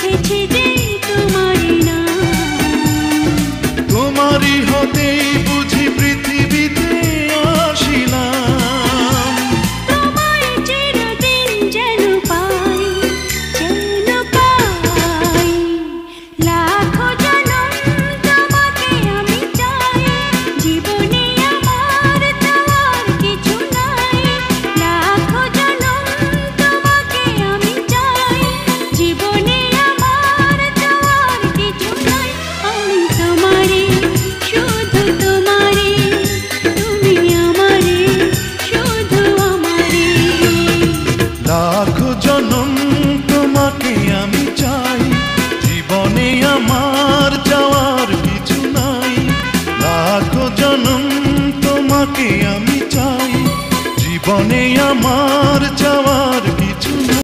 লিখেছি যে তোমারই নাম। তোমারই হতেই বুঝি পৃথিবীতে আসিলাম। তোমায় চিরদিন যেন পাই, যেন পাই। লাখো জনম তোমাকে আমি চাই, জীবনে আমার চাওয়ার কিছু নাই। লাখো জনম তোমাকে আমি চাই, জীবনে আমার চাওয়ার কিছু নাই। আমি তোমারই, শুধু তোমারই, তুমি আমারই, শুধু আমারই। লাখো জনম তোমাকে আমি চাই, জীবনে আমার যাওয়ার কিছু নাই। লাখো জনম তোমাকে আমি চাই, জীবনে আমার যাওয়ার